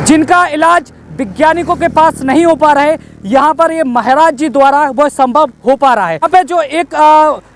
जिनका इलाज वैज्ञानिकों के पास नहीं हो पा रहा है, यहाँ पर ये महाराज जी द्वारा वह संभव हो पा रहा है। यहाँ पे जो एक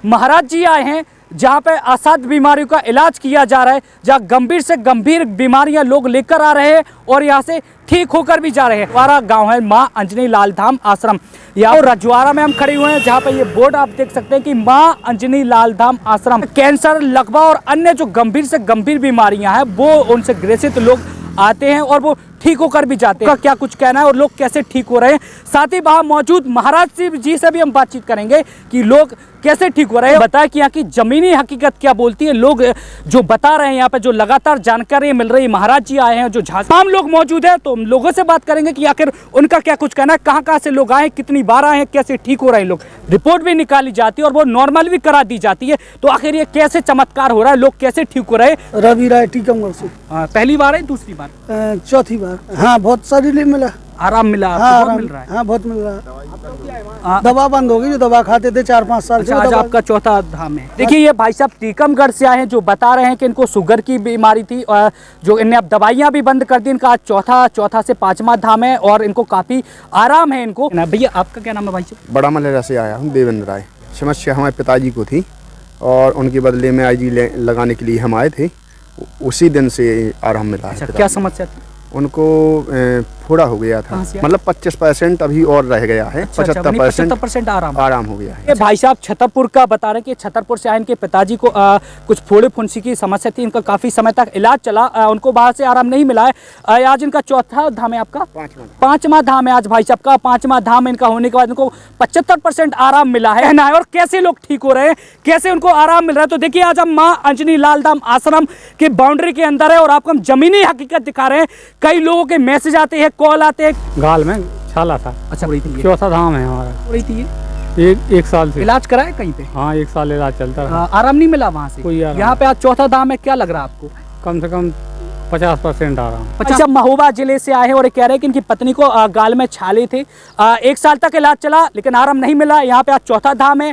महाराज जी आए हैं जहाँ पे असाध्य बीमारियों का इलाज किया जा रहा है, जहाँ गंभीर से गंभीर बीमारियां लोग लेकर आ रहे हैं और यहाँ से ठीक होकर भी जा रहे हैं। हमारा गांव है माँ अंजनी लाल धाम आश्रम, यहाँ रजवाड़ा में हम खड़े हुए हैं, जहाँ पे ये बोर्ड आप देख सकते हैं कि माँ अंजनी लाल धाम आश्रम। कैंसर, लकवा और अन्य जो गंभीर से गंभीर बीमारियां हैं वो उनसे ग्रसित लोग आते हैं और वो ठीक होकर भी जाते हैं। क्या कुछ कहना है और लोग कैसे ठीक हो रहे हैं, साथ ही वहाँ मौजूद महाराज जी से भी हम बातचीत करेंगे कि लोग कैसे ठीक हो रहे हैं। बताया कि यहाँ की जमीनी हकीकत क्या बोलती है, लोग जो बता रहे हैं यहाँ पे जो लगातार जानकारी मिल रही है। महाराज जी आए हैं, जो तमाम लोग मौजूद है, तो हम लोगों से बात करेंगे कि आखिर उनका क्या कुछ कहना है, कहाँ से लोग आए, कितनी बार आए हैं, कैसे ठीक हो रहे हैं लोग। रिपोर्ट भी निकाली जाती है और वो नॉर्मल भी करा दी जाती है, तो आखिर ये कैसे चमत्कार हो रहा है, लोग कैसे ठीक हो रहे हैं। रवि राय टीकमगढ़ से। पहली बार है, दूसरी बार, चौथी बार। हाँ, बहुत सारी मिला, आराम मिला। हाँ, बहुत मिल रहा है। हाँ, बहुत मिल रहा है। दवा बंद होगी, जो दवा खाते थे 4-5 साल से। आज आपका चौथा धाम है। देखिए ये भाई साहब टीकमगढ़ से आए हैं, जो बता रहे हैं कि इनको शुगर की बीमारी थी, जो इन्हें अब दवाइयां भी बंद कर दी। इनका आज चौथा से 5वां धाम है और इनको काफी आराम है इनको। भैया आपका क्या नाम है भाई साहब? बड़ा मलेरा से आया हूँ, देवेंद्र राय। समस्या हमारे पिताजी को थी और उनके बदले में आईजी लगाने के लिए हम आए थे, उसी दिन से आराम मिला है। क्या समस्या थी उनको? फोड़ा हो गया था, मतलब 25% अभी और रह गया है। 75% आराम हो गया है। ये भाई साहब छतरपुर का बता रहे हैं कि छतरपुर से आए, इनके पिताजी को कुछ फोड़े फुंसी की समस्या थी, इनका काफी समय तक इलाज चला, उनको बाहर से आराम नहीं मिला है। आज इनका चौथा धाम है, आपका पांचवा धाम है आज भाई साहब का। 5वां धाम इनका होने के बाद इनको 75% आराम मिला है ना। और कैसे लोग ठीक हो रहे हैं, कैसे उनको आराम मिल रहा है, तो देखिए आज हम माँ अंजनी लाल धाम आश्रम के बाउंड्री के अंदर है और आपको हम जमीनी हकीकत दिखा रहे हैं। कई लोगों के मैसेज आते हैं, कॉल आते हैं। गाल में छाला था। अच्छा, चौथा धाम है हमारा। हो रही थी एक साल से इलाज कराए कहीं पे? हाँ, 1 साल इलाज चलता रहा। आराम नहीं मिला वहाँ से? यहाँ पे आज चौथा धाम है, क्या लग रहा है आपको? कम से कम 50% आराम। अच्छा, महोबा जिले से आए हैं और कह रहे हैं कि इनकी पत्नी को गाल में छाले थे, 1 साल तक इलाज चला लेकिन आराम नहीं मिला। यहाँ पे आज चौथा धाम है,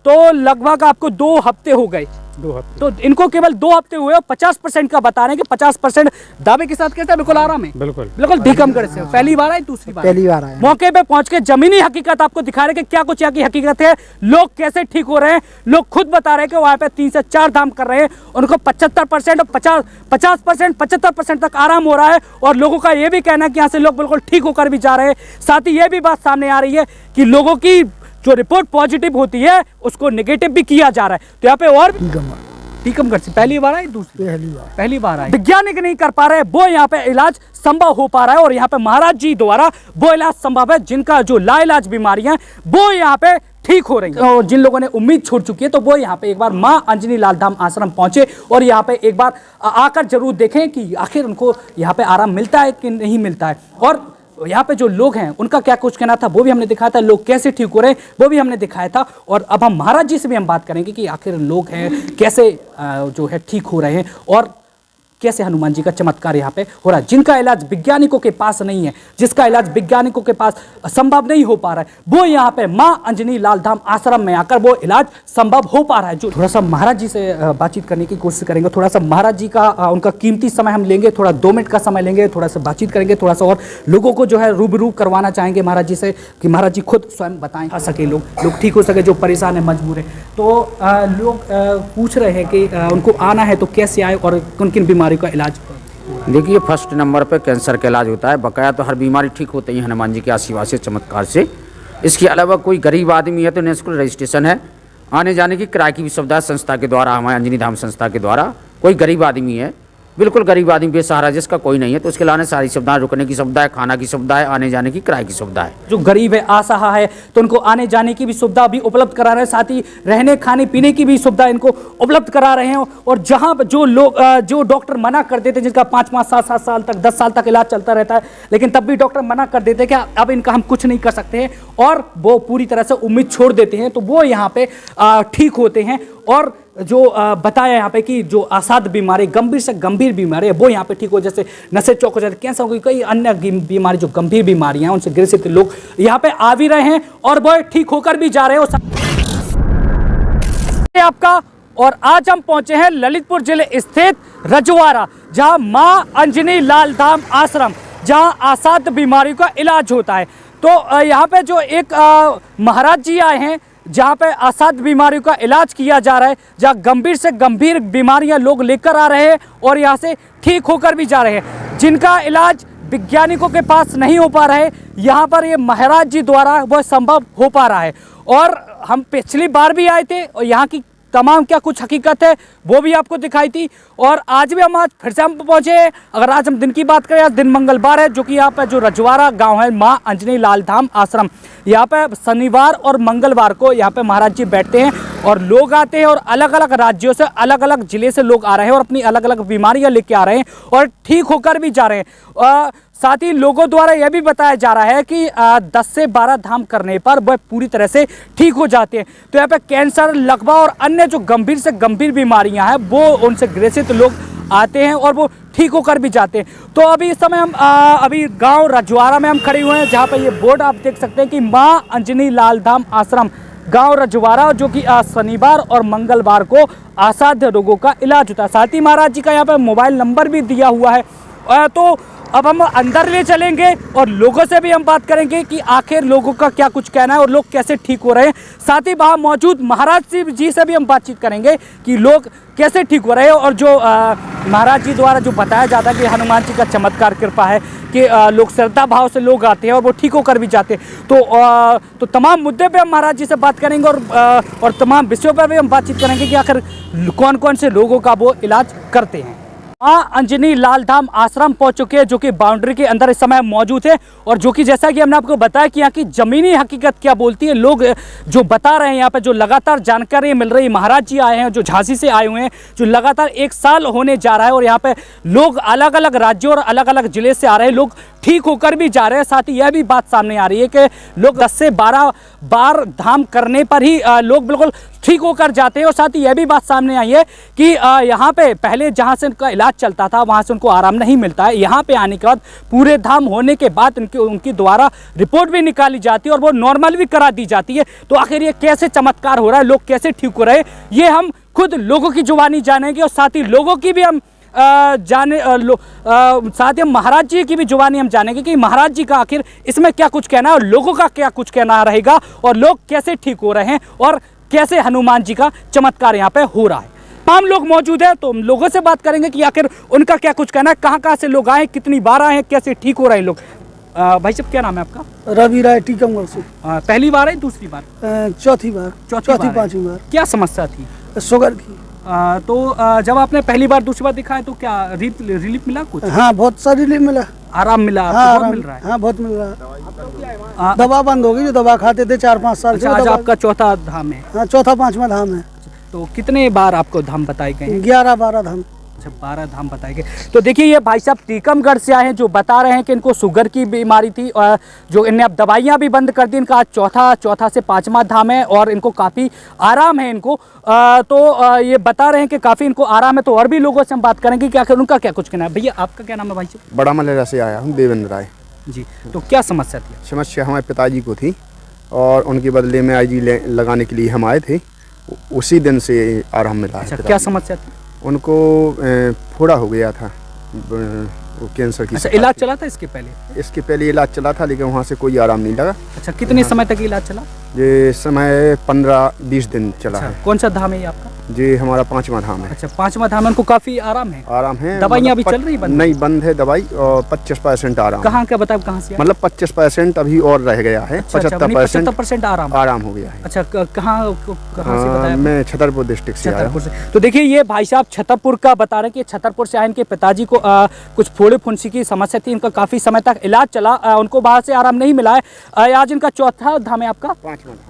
तो लगभग आपको 2 हफ्ते हो गए। 2 हफ्ते, तो इनको केवल 2 हफ्ते हुए और 50% का बता रहे हैं कि 50% दावे के साथ कहते हैं बिल्कुल आराम है। बिल्कुल टीकमगढ़ से पहली बार आए, दूसरी बार? पहली बार आए। मौके पे पहुंच के जमीनी हकीकत आपको दिखा रहे हैं कि क्या कुछ यहाँ की हकीकत है, लोग कैसे ठीक हो रहे हैं। लोग खुद बता रहे हैं कि वहाँ पे 3 से 4 धाम कर रहे हैं, उनको 75% और 50% 75% तक आराम हो रहा है। और लोगों का ये भी कहना है कि यहाँ से लोग बिल्कुल ठीक होकर भी जा रहे हैं। साथ ही ये भी बात सामने आ रही है कि लोगों की जो रिपोर्ट पॉजिटिव होती है उसको नेगेटिव भी किया जा रहा है। तो यहाँ पे और टीकमगढ़ से पहली बार आए, दूसरी? पहली बार आए। वैज्ञानिक नहीं कर पा रहे, वो यहाँ पे इलाज संभव हो पा रहा है और यहाँ पे महाराज जी द्वारा वो इलाज संभव है जिनका जो लाइलाज बीमारियां वो यहाँ पे ठीक हो रही है। और जिन लोगों ने उम्मीद छोड़ चुकी है तो वो यहाँ पे एक बार माँ अंजनी लाल धाम आश्रम पहुंचे और यहाँ पे एक बार आकर जरूर देखें कि आखिर उनको यहाँ पे आराम मिलता है कि नहीं मिलता है। और यहाँ पे जो लोग हैं उनका क्या कुछ कहना था वो भी हमने दिखाया था, लोग कैसे ठीक हो रहे हैं वो भी हमने दिखाया था। और अब हम महाराज जी से भी हम बात करेंगे कि आखिर लोग हैं कैसे जो है ठीक हो रहे हैं और कैसे हनुमान जी का चमत्कार यहाँ पे हो रहा है। जिनका इलाज वैज्ञानिकों के पास नहीं है, जिसका इलाज वैज्ञानिकों के पास संभव नहीं हो पा रहा है, वो यहाँ पे माँ अंजनी लाल धाम आश्रम में आकर वो इलाज संभव हो पा रहा है। जो थोड़ा सा महाराज जी से बातचीत करने की कोशिश करेंगे, थोड़ा सा महाराज जी का उनका कीमती समय हम लेंगे, थोड़ा 2 मिनट का समय लेंगे, थोड़ा सा बातचीत करेंगे, थोड़ा सा और लोगों को जो है रूबरू करवाना चाहेंगे महाराज जी से कि महाराज जी खुद स्वयं बताएं, आ सके लोग ठीक हो सके, जो परेशान है, मजबूर है। तो लोग पूछ रहे हैं कि उनको आना है तो कैसे आए और किन किन बीमारियों का इलाज? देखिए, फर्स्ट नंबर पे कैंसर का इलाज होता है, बकाया तो हर बीमारी ठीक होती है हनुमान जी के आशीर्वाद से, चमत्कार से। इसके अलावा कोई गरीब आदमी है तो नेशनल रजिस्ट्रेशन है, आने जाने की किराए की भी सुविधा है संस्था के द्वारा, हमारे अंजनी धाम संस्था के द्वारा। कोई गरीब आदमी है, बिल्कुल गरीब आदमी, बेसहारा, जिसका कोई नहीं है, तो उसके लाने सारी सुविधाएं, रुकने की सुविधा है, खाना की सुविधा है, आने जाने की किराए की सुविधा है। जो गरीब है, असहाय है, तो उनको आने जाने की भी सुविधा भी उपलब्ध करा रहे हैं, साथ ही रहने खाने पीने की भी सुविधा इनको उपलब्ध करा रहे हैं। और जहां जो लोग जो डॉक्टर मना कर देते, जिनका 5-5, 7-7 साल तक, 10 साल तक इलाज चलता रहता है, लेकिन तब भी डॉक्टर मना कर देते हैं कि अब इनका हम कुछ नहीं कर सकते हैं और वो पूरी तरह से उम्मीद छोड़ देते हैं, तो वो यहाँ पे ठीक होते हैं। और जो बताया यहाँ पे कि जो असाध्य बीमारी, गंभीर से गंभीर बीमारी है वो यहाँ पे ठीक हो, जैसे नशे चौक हो जाते, कैंसर हो गई, कई अन्य बीमारी जो गंभीर बीमारियां हैं उनसे ग्रसित लोग यहाँ पे आ भी रहे हैं और वो ठीक होकर भी जा रहे हैं। आपका और आज हम पहुंचे हैं ललितपुर जिले स्थित रजवाड़ा, जहां मां अंजनी लाल धाम आश्रम, जहां असाध्य बीमारियों का इलाज होता है। तो यहाँ पे जो एक महाराज जी आए हैं, जहाँ पे असाध्य बीमारियों का इलाज किया जा रहा है, जहाँ गंभीर से गंभीर बीमारियां लोग लेकर आ रहे हैं और यहाँ से ठीक होकर भी जा रहे हैं, जिनका इलाज वैज्ञानिकों के पास नहीं हो पा रहा है, यहाँ पर ये महाराज जी द्वारा वह संभव हो पा रहा है। और हम पिछली बार भी आए थे और यहाँ की तमाम क्या कुछ हकीकत है वो भी आपको दिखाई थी, और आज भी हम फिर से हम पहुँचे हैं। अगर आज हम दिन की बात करें, आज दिन मंगलवार है, जो कि यहाँ पर जो रजवाड़ा गांव है मां अंजनी लाल धाम आश्रम, यहाँ पे शनिवार और मंगलवार को यहाँ पे महाराज जी बैठते हैं और लोग आते हैं और अलग अलग राज्यों से, अलग अलग जिले से लोग आ रहे हैं और अपनी अलग अलग बीमारियां लेके आ रहे हैं और ठीक होकर भी जा रहे हैं। साथ ही लोगों द्वारा यह भी बताया जा रहा है कि 10 से 12 धाम करने पर वह पूरी तरह से ठीक हो जाते हैं। तो यहाँ पे कैंसर, लकवा और अन्य जो गंभीर से गंभीर बीमारियां हैं वो उनसे ग्रसित लोग आते हैं और वो ठीक होकर भी जाते हैं। तो अभी इस समय हम अभी गांव रजवाड़ा में हम खड़े हुए हैं, जहां पर ये बोर्ड आप देख सकते हैं कि मां अंजनी लाल धाम आश्रम गांव रजवाड़ा, जो कि शनिवार और मंगलवार को असाध्य रोगों का इलाज होता है। साथ ही महाराज जी का यहाँ पर मोबाइल नंबर भी दिया हुआ है। तो अब हम अंदर ले चलेंगे और लोगों से भी हम बात करेंगे कि आखिर लोगों का क्या कुछ कहना है और लोग कैसे ठीक हो रहे हैं। साथ ही वहाँ मौजूद महाराज जी से भी हम बातचीत करेंगे कि लोग कैसे ठीक हो रहे हैं। और जो महाराज जी द्वारा जो बताया जाता है कि हनुमान जी का चमत्कार कृपा है कि लोग श्रद्धा भाव से लोग आते हैं और वो ठीक होकर भी जाते हैं। तो तमाम मुद्दे पे हम महाराज जी से बात करेंगे और तमाम विषयों पर भी हम बातचीत करेंगे कि आखिर कौन कौन से लोगों का वो इलाज करते हैं। मां अंजनी लाल धाम आश्रम पहुंच चुके हैं, जो कि बाउंड्री के अंदर इस समय मौजूद है, और जो कि जैसा कि हमने आपको बताया कि यहाँ की जमीनी हकीकत क्या बोलती है, लोग जो बता रहे हैं यहाँ पे जो लगातार जानकारी मिल रही है। महाराज जी आए हैं जो झांसी से आए हुए हैं, जो लगातार 1 साल होने जा रहा है और यहाँ पे लोग अलग अलग राज्यों और अलग अलग जिले से आ रहे हैं, लोग ठीक होकर भी जा रहे हैं। साथ ही यह भी बात सामने आ रही है कि लोग 10 से 12 बार धाम करने पर ही लोग बिल्कुल ठीक होकर जाते हैं। और साथ ही यह भी बात सामने आई है कि यहाँ पे पहले जहाँ से उनका इलाज चलता था वहाँ से उनको आराम नहीं मिलता है। यहाँ पे आने के बाद पूरे धाम होने के बाद उनकी द्वारा रिपोर्ट भी निकाली जाती है और वो नॉर्मल भी करा दी जाती है। तो आखिर ये कैसे चमत्कार हो रहा है, लोग कैसे ठीक हो रहे हैं, ये हम खुद लोगों की जुबानी जानेंगे और साथ ही लोगों की भी हम साथ ही महाराज जी की भी जुबानी हम जानेंगे कि महाराज जी का आखिर इसमें क्या कुछ कहना है और लोगों का क्या कुछ कहना रहेगा और लोग कैसे ठीक हो रहे हैं और कैसे हनुमान जी का चमत्कार यहाँ पे हो रहा है। तमाम लोग मौजूद हैं, तो हम लोगों से बात करेंगे कि आखिर उनका क्या कुछ कहना है, कहाँ से लोग आए, कितनी बार आए हैं, कैसे ठीक हो रहे हैं लोग। भाई साहब क्या नाम है आपका? रवि राय, टीकमगढ़ से। पहली बार है दूसरी बार? चौथी बार। पांचवी बार। क्या समस्या थी? शुगर की। तो जब आपने पहली बार दूसरी बार दिखाया तो क्या रिलीफ मिला कुछ? हाँ, बहुत सा रिलीफ मिला, आराम मिला। हाँ, बहुत मिल रहा है। हाँ, बहुत मिल रहा है। दवा बंद होगी, जो दवा खाते थे 4-5 साल से। आज आपका चौथा धाम है? हाँ, चौथा 5वां धाम है। तो कितने बार आपको धाम बताए गए? 11-12 धाम। अच्छा, 12 धाम बताए गए। तो देखिए ये भाई साहब टीकमगढ़ से आए हैं, जो बता रहे हैं कि इनको शुगर की बीमारी थी और जो इनने अब दवाइयां भी बंद कर दी। इनका आज चौथा से 5वां धाम है और इनको काफ़ी आराम है इनको। ये बता रहे हैं कि काफ़ी इनको आराम है। तो और भी लोगों से हम बात करेंगे कि आखिर उनका क्या कुछ कहना है। भैया आपका क्या नाम है भाई साहब? बड़ा मलेरा से आया हूँ, देवेंद्र राय जी। तो क्या समस्या थी? समस्या हमारे पिताजी को थी और उनके बदले में आईजी लगाने के लिए हम आए थे। उसी दिन से आराम मिला है। अच्छा, क्या समस्या थी? उनको फोड़ा हो गया था, वो कैंसर की। अच्छा, इलाज चला था इसके पहले? इसके पहले इलाज चला था, लेकिन वहाँ से कोई आराम नहीं लगा। अच्छा, कितने समय तक इलाज चला? ये समय 15-20 दिन चला है। कौन सा धाम है ये आपका? जी, हमारा 5वां धाम है। अच्छा, 5वां धाम है। उनको काफी आराम है? आराम है। दवाइयाँ अभी चल रही? बंद नहीं, बंद है दवाई, और 25% आराम। कहाँ का बताओ, कहाँ से? मतलब 25% अभी और रह गया है। 75% आराम हो गया है। अच्छा, कहाँ से बताया? मैं छतरपुर डिस्ट्रिक्ट से आया हूँ। तो देखिए ये भाई साहब छतरपुर का बता रहे हैं कि छतरपुर से आए। इनके पिताजी को कुछ फोड़े फुंसी की समस्या थी। इनका काफी समय तक इलाज चला, उनको बाहर से आराम नहीं मिला है। आज इनका चौथा धाम है आपका?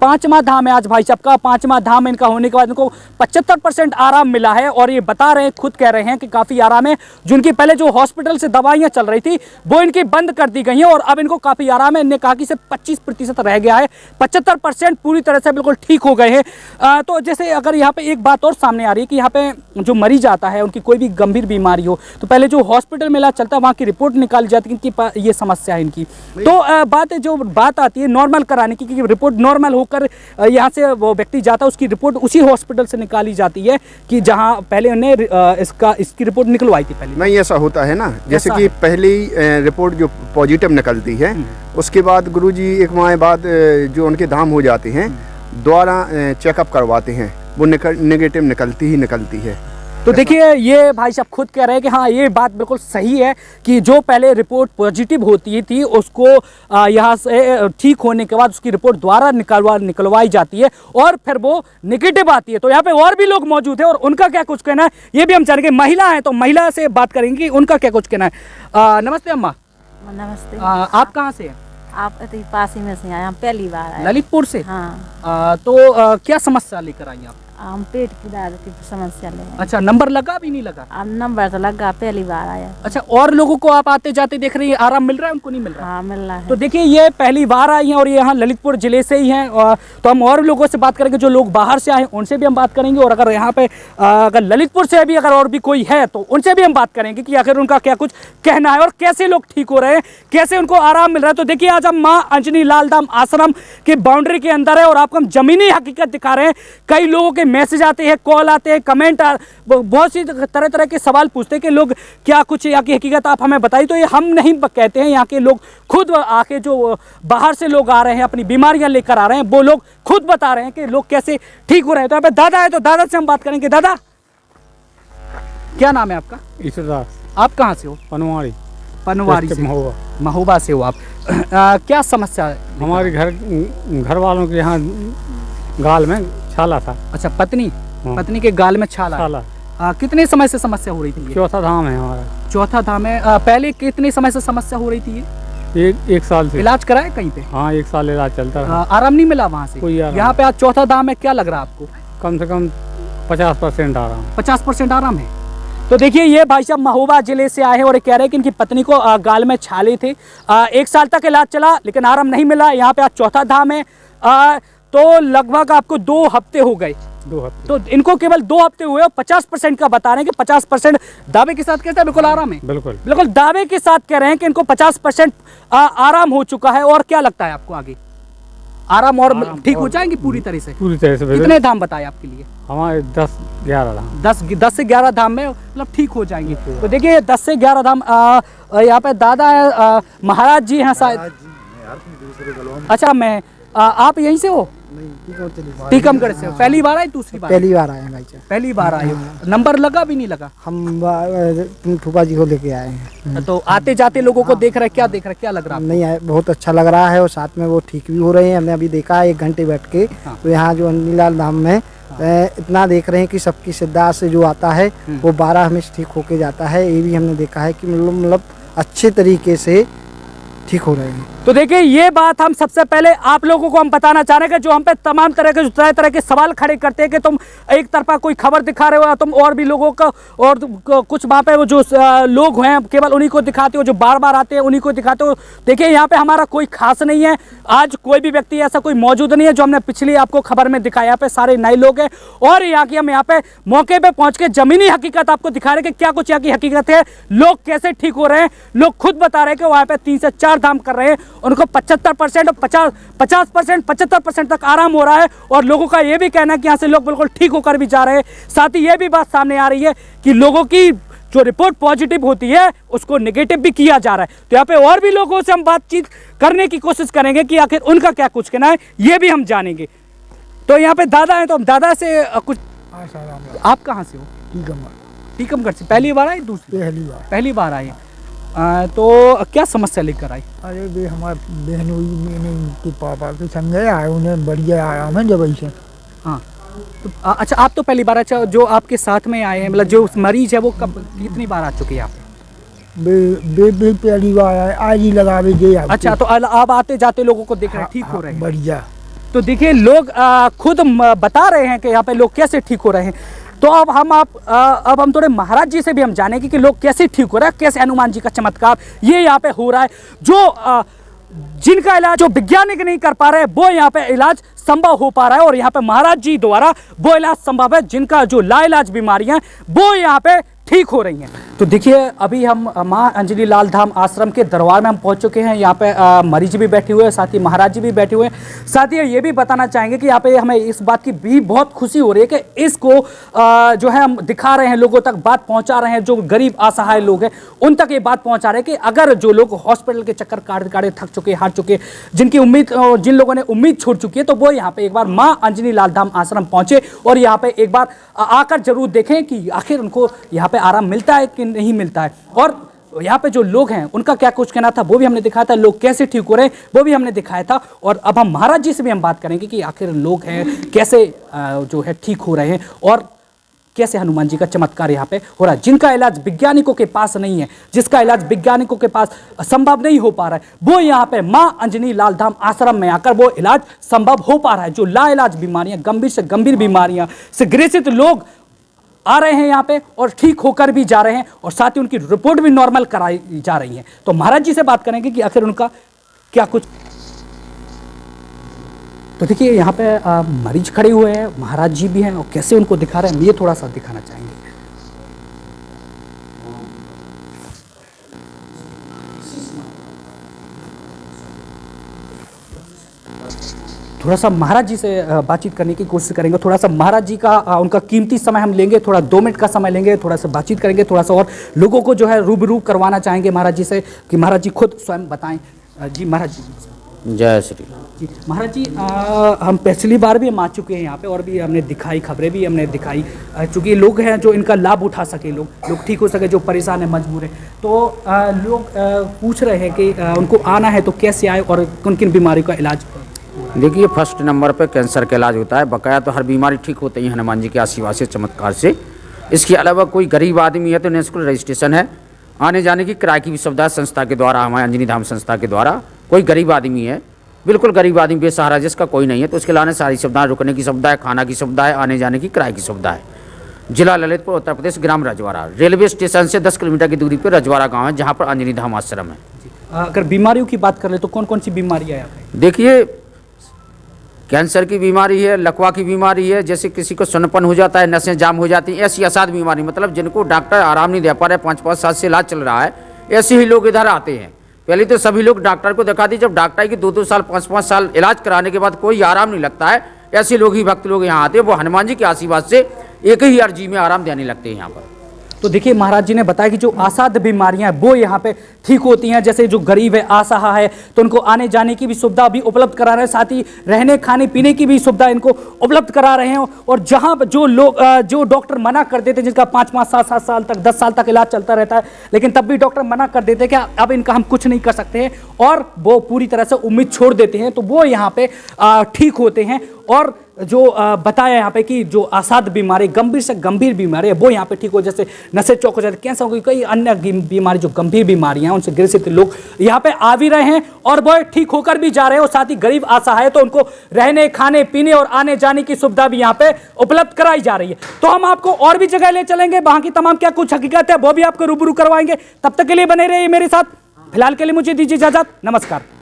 5वां धाम है आज भाई साहब का। 5वां धाम इनका होने के बाद इनको 75% आराम मिला है और ये बता रहे हैं, खुद कह रहे हैं कि काफी आराम है। जिनकी पहले जो हॉस्पिटल से दवाइयां चल रही थी वो इनकी बंद कर दी गई हैं और अब इनको काफी आराम है। इन्होंने कहा कि सिर्फ 25% रह गया है, 75% पूरी तरह से बिल्कुल ठीक हो गए हैं। तो जैसे अगर यहाँ पे एक बात और सामने आ रही है कि यहाँ पे जो मरीज आता है, उनकी कोई भी गंभीर बीमारी हो, तो पहले जो हॉस्पिटल में इलाज चलता है वहाँ की रिपोर्ट निकाली जाती है कि ये समस्या है इनकी। तो बात आती है नॉर्मल कराने की, क्योंकि रिपोर्ट नॉर्मल होकर यहाँ से वो व्यक्ति जाता है, उसकी रिपोर्ट उसी हॉस्पिटल से निकाली जाती है कि जहां पहले उन्हें इसकी रिपोर्ट निकलवाई थी पहले। नहीं, ऐसा होता है ना, जैसे कि पहली रिपोर्ट जो पॉजिटिव निकलती है उसके बाद गुरुजी एक माह बाद जो उनके धाम हो जाते हैं दोबारा चेकअप करवाते हैं, वो नेगेटिव निकलती ही निकलती है। तो देखिए ये भाई साहब खुद कह रहे हैं कि हाँ ये बात बिल्कुल सही है कि जो पहले रिपोर्ट पॉजिटिव होती थी उसको यहाँ से ठीक होने के बाद उसकी रिपोर्ट द्वारा निकलवाई जाती है और फिर वो नेगेटिव आती है। तो यहाँ पे और भी लोग मौजूद हैं और उनका क्या कुछ कहना है ये भी हम जानेंगे। महिला है तो महिला से बात करेंगे कि उनका क्या कुछ कहना है। नमस्ते अम्मा। नमस्ते। आप कहाँ से हैं? आप पास ही में से आए, हम पहली बार आए। ललितपुर से? हाँ। तो क्या समस्या लेकर आई आप? हम पेट की दर्द की समस्या ले आए। अच्छा, नंबर लगा भी नहीं लगा? अब नंबर तो लगा, पहली बार आया। अच्छा, और लोगों को आप आते जाते देख रही है, आराम मिल रहा है उनको नहीं मिल रहा? हाँ मिल रहा है। तो देखिए ये पहली बार आई हैं और ये यहाँ ललितपुर जिले से ही हैं। तो हम और लोगों से बात करेंगे जो लोग बाहर से आए हैं उनसे भी हम बात करेंगे और अगर यहाँ पे अगर ललितपुर से भी अगर और भी कोई है तो उनसे भी हम बात करेंगे कि आखिर उनका क्या कुछ कहना है और कैसे लोग ठीक हो रहे हैं, कैसे उनको आराम मिल रहा है। तो देखिए आज हम माँ अंजनी लाल धाम आश्रम के बाउंड्री के अंदर है और आपको हम जमीनी हकीकत दिखा रहे हैं। कई लोगों के मैसेज आते हैं, कॉल आते हैं, कमेंट, बहुत सी तरह तरह के सवाल पूछते हैं कि लोग क्या कुछ यहाँ की हकीकत आप हमें बताइए। तो ये हम नहीं कहते हैं, यहाँ के लोग खुद आके जो बाहर से लोग आ रहे हैं अपनी बीमारियां लेकर आ रहे हैं वो लोग खुद बता रहे हैं कि लोग कैसे ठीक हो रहे हैं। तो यहाँ पे दादा है तो दादा से हम बात करेंगे। दादा क्या नाम है आपका? ईश्वरदास। आप कहाँ से हो? पनवाड़ी। पनवाड़ी से? महोबा। महोबा से हो आप। क्या समस्या है? हमारे घर वालों के यहाँ गाल में छाला था। अच्छा, पत्नी के गाल में छाला। कितने समय से समस्या हो रही थी? चौथा धाम है हमारा। चौथा धाम है। पहले कितने समय से समस्या हो रही थी? एक साल से। इलाज कराए कहीं पे? हाँ, 1 साल इलाज चलता रहा। आराम नहीं मिला वहाँ से? कोई आराम। यहाँ पे आज चौथा धाम है, क्या लग रहा है आपको? कम से कम 50% आराम। 50% आराम है। तो देखिए ये भाई साहब महोबा जिले से आए हैं और ये कह रहे हैं कि इनकी पत्नी को गाल में छाले थे। 1 साल तक इलाज चला लेकिन आराम नहीं मिला। यहाँ पे आज चौथा धाम है। तो लगभग आपको 2 हफ्ते हो गए। 2 हफ्ते। तो इनको केवल 2 हफ्ते हुए और 50% का बता रहे हैं कि 50% दावे के साथ कहते हैं बिल्कुल आराम है। बिल्कुल दावे के साथ कह रहे हैं कि इनको 50% आराम हो चुका है। और क्या लगता है आपको आगे आराम और ठीक हो जाएंगे पूरी तरह से? पूरी तरह से। कितने धाम बताए आपके लिए? हमारे 10-11 धाम। 10 से 11 धाम में मतलब ठीक हो जाएंगे। तो देखिए 10 से 11 धाम। यहाँ पे दादा है, महाराज जी हैं शायद। अच्छा, मैं आप यहीं से हो? टीकमगढ़ से। पहली बार आए? दूसरी बार? पहली बार आए हैं भाई साहब। पहली बार आए हो। नंबर लगा भी नहीं लगा? हम फूफा जी को लेके आए हैं। तो आते जाते लोगों को देख रहे, क्या देख रहे, क्या लग रहा है? नहीं आए, बहुत अच्छा लग रहा है और साथ में वो ठीक भी हो रहे हैं। हमने अभी देखा 1 घंटे बैठ के। तो यहाँ जो अंजनीलाल धाम में इतना देख रहे हैं कि सबकी श्रद्धा से जो आता है वो 12 हमेशा ठीक होके जाता है। ये भी हमने देखा है कि मतलब अच्छे तरीके से ठीक हो रहे हैं। तो देखिए ये बात हम सबसे पहले आप लोगों को हम बताना चाह रहे हैं कि जो हम पे तमाम तरह के सवाल खड़े करते हैं कि तुम एक तरफा कोई खबर दिखा रहे हो, तुम और भी लोगों का और कुछ वहाँ पे वो जो लोग हैं केवल उन्हीं को दिखाते हो, जो बार बार आते हैं उन्हीं को दिखाते हो। देखिए यहाँ पे हमारा कोई खास नहीं है, आज कोई भी व्यक्ति ऐसा कोई मौजूद नहीं है जो हमने पिछली आपको खबर में दिखाया। यहाँ पे सारे नए लोग हैं और यहाँ की हम यहाँ पे मौके पर पहुँच के जमीनी हकीकत आपको दिखा रहे हैं कि क्या कुछ यहाँ की हकीकत है, लोग कैसे ठीक हो रहे हैं। लोग खुद बता रहे हैं कि वहाँ पे 3 से 4 धाम कर रहे हैं, उनको 75% और 50% 75% तक आराम हो रहा है और लोगों का ये भी कहना है कि यहाँ से लोग बिल्कुल ठीक होकर भी जा रहे हैं। साथ ही ये भी बात सामने आ रही है कि लोगों की जो रिपोर्ट पॉजिटिव होती है उसको नेगेटिव भी किया जा रहा है। तो यहाँ पे और भी लोगों से हम बातचीत करने की कोशिश करेंगे कि आखिर उनका क्या कुछ कहना है, ये भी हम जानेंगे। तो यहाँ पे दादा है तो हम दादा से कुछ। आप कहाँ से हो? टीकमगढ़ से। पहली बार आए? दूसरी? पहली बार आए। तो क्या समस्या लेकर आई? अरे भी हमारे बहन के पापा के संग आए, उन्हें बढ़िया आया मैं जब से। हाँ तो अच्छा, आप तो पहली बार। अच्छा, जो आपके साथ में आए हैं मतलब जो मरीज है वो कब कितनी बार आ चुके हैं आप? बे पहली बार आए, आज ही लगावे जे। अच्छा, तो अब आते जाते लोगों को देख रहे हैं ठीक हो रहे हैं? बढ़िया। तो देखिए लोग खुद बता रहे हैं कि यहाँ पे लोग कैसे ठीक हो रहे हैं। तो अब हम थोड़े महाराज जी से भी हम जानेंगे कि लोग कैसे ठीक हो रहा है, कैसे हनुमान जी का चमत्कार ये यहाँ पे हो रहा है। जो जिनका इलाज जो वैज्ञानिक नहीं कर पा रहे हैं वो यहाँ पे इलाज संभव हो पा रहा है और यहाँ पे महाराज जी द्वारा वो इलाज संभव है। जिनका जो लाइलाज बीमारियां वो यहाँ पे ठीक हो रही हैं। तो देखिए अभी हम माँ अंजनी लाल धाम आश्रम के दरबार में हम पहुंच चुके हैं। यहाँ पे मरीज भी बैठे हुए हैं, साथ ही महाराज जी भी बैठे हुए हैं। साथ ही ये भी बताना चाहेंगे कि यहाँ पे हमें इस बात की भी बहुत खुशी हो रही है कि इसको जो है हम दिखा रहे हैं, लोगों तक बात पहुंचा रहे हैं। जो गरीब असहाय लोग हैं उन तक ये बात पहुंचा रहे हैं कि अगर जो लोग हॉस्पिटल के चक्कर काटे थक चुके, हार चुके, जिनकी उम्मीद, जिन लोगों ने उम्मीद छोड़ चुकी है, तो वो यहाँ पे एक बार माँ अंजनी लाल धाम आश्रम पहुंचे और यहाँ पे एक बार आकर जरूर देखें कि आखिर उनको यहाँ पे आराम मिलता है कि नहीं मिलता है। और यहाँ पे जो लोग हैं उनका क्या कुछ कहना था वो भी हमने दिखाया था, लोग कैसे ठीक हो रहे हैं वो भी हमने दिखाया था। और अब हम महाराज जी से भी हम बात करेंगे कि आखिर लोग हैं कैसे जो है ठीक हो रहे हैं और कैसे हनुमान जी का चमत्कार यहाँ पे हो रहा है। जिनका इलाज वैज्ञानिकों के पास नहीं है, जिसका इलाज वैज्ञानिकों के पास संभव नहीं हो पा रहा है, वो यहाँ पे माँ अंजनी लाल धाम आश्रम में आकर वो इलाज संभव हो पा रहा है। जो लाइलाज बीमारियां, गंभीर से गंभीर बीमारियां से ग्रसित लोग आ रहे हैं यहाँ पे और ठीक होकर भी जा रहे हैं और साथ ही उनकी रिपोर्ट भी नॉर्मल कराई जा रही है। तो महाराज जी से बात करेंगे कि आखिर उनका क्या कुछ। तो देखिए यहाँ पे मरीज खड़े हुए हैं, महाराज जी भी हैं और कैसे उनको दिखा रहे हैं ये थोड़ा सा दिखाना चाहेंगे। थोड़ा सा महाराज जी से बातचीत करने की कोशिश करेंगे। थोड़ा सा महाराज जी का उनका कीमती समय हम लेंगे, थोड़ा 2 मिनट का समय लेंगे, थोड़ा सा बातचीत करेंगे, थोड़ा सा और लोगों को जो है रूबरू करवाना चाहेंगे महाराज जी से कि महाराज जी खुद स्वयं बताएं। जी महाराज जी। जय श्री राम। जी महाराज जी, हम पिछली बार भी हम आ चुके हैं यहाँ पे और भी हमने दिखाई, खबरें भी हमने दिखाई, चूँकि लोग हैं जो इनका लाभ उठा सके, लोग ठीक हो सके, जो परेशान है, मजबूर है। तो लोग पूछ रहे हैं कि उनको आना है तो कैसे आए और किन किन बीमारियों का इलाज। देखिए फर्स्ट नंबर पे कैंसर का इलाज होता है, बकाया तो हर बीमारी ठीक होती है हनुमान जी के आशीर्वाद से, चमत्कार से। इसके अलावा कोई गरीब आदमी है तो निःशुल्क रजिस्ट्रेशन है, आने जाने की किराए की भी सुविधा है संस्था के द्वारा, हमारे अंजनी धाम संस्था के द्वारा। कोई गरीब आदमी है, बिल्कुल गरीब आदमी बेसहारा जिसका कोई नहीं है, तो उसके लाने सारी सुविधाएं, रुकने की सुविधा है, खाना की सुविधा है, आने जाने की किराए की सुविधा है। जिला ललितपुर, उत्तर प्रदेश, ग्राम रजवाड़ा, रेलवे स्टेशन से 10 किलोमीटर की दूरी पर रजवाड़ा गाँव है, जहाँ पर अंजनी धाम आश्रम है। अगर बीमारियों की बात कर ले तो कौन कौन सी बीमारियाँ हैं? देखिए कैंसर की बीमारी है, लकवा की बीमारी है, जैसे किसी को सुन्नपन हो जाता है, नसें जाम हो जाती हैं, ऐसी असाध बीमारी, मतलब जिनको डॉक्टर आराम नहीं दे पा रहे, 5-5 साल से इलाज चल रहा है, ऐसे ही लोग इधर आते हैं। पहले तो सभी लोग डॉक्टर को दिखा दी, जब डॉक्टर की 2-2 साल 5-5 साल इलाज कराने के बाद कोई आराम नहीं लगता है, ऐसे लोग ही भक्त लोग यहाँ आते हैं, वो हनुमान जी के आशीर्वाद से एक ही अर्जी में आराम देने लगते हैं यहाँ पर। तो देखिए महाराज जी ने बताया कि जो असाध्य बीमारियां हैं वो यहाँ पे ठीक होती हैं। जैसे जो गरीब है, असहाय है, तो उनको आने जाने की भी सुविधा भी उपलब्ध करा रहे हैं, साथ ही रहने खाने पीने की भी सुविधा इनको उपलब्ध करा रहे हैं। और जहाँ जो लोग, जो डॉक्टर मना कर देते हैं, जिनका 5-5, 7-7 साल तक, 10 साल तक इलाज चलता रहता है, लेकिन तब भी डॉक्टर मना कर देते हैं कि अब इनका हम कुछ नहीं कर सकते हैं और वो पूरी तरह से उम्मीद छोड़ देते हैं, तो वो यहाँ पे ठीक होते हैं। और जो बताया यहाँ पे कि जो असाध्य बीमारी, गंभीर से गंभीर बीमारी है वो यहाँ पे ठीक हो, जैसे नसें चौक हो जाती, कैंसर हो गई, कई अन्य बीमारी जो गंभीर बीमारियां हैं उनसे ग्रसित लोग यहाँ पे आ भी रहे हैं और वो ठीक होकर भी जा रहे हैं। और साथ ही गरीब असहाय तो उनको रहने खाने पीने और आने जाने की सुविधा भी यहाँ पे उपलब्ध कराई जा रही है। तो हम आपको और भी जगह ले चलेंगे, वहां की तमाम क्या कुछ हकीकत है वो भी आपको रूबरू करवाएंगे। तब तक के लिए बने रहिए मेरे साथ। फिलहाल के लिए मुझे दीजिए इजाजत, नमस्कार।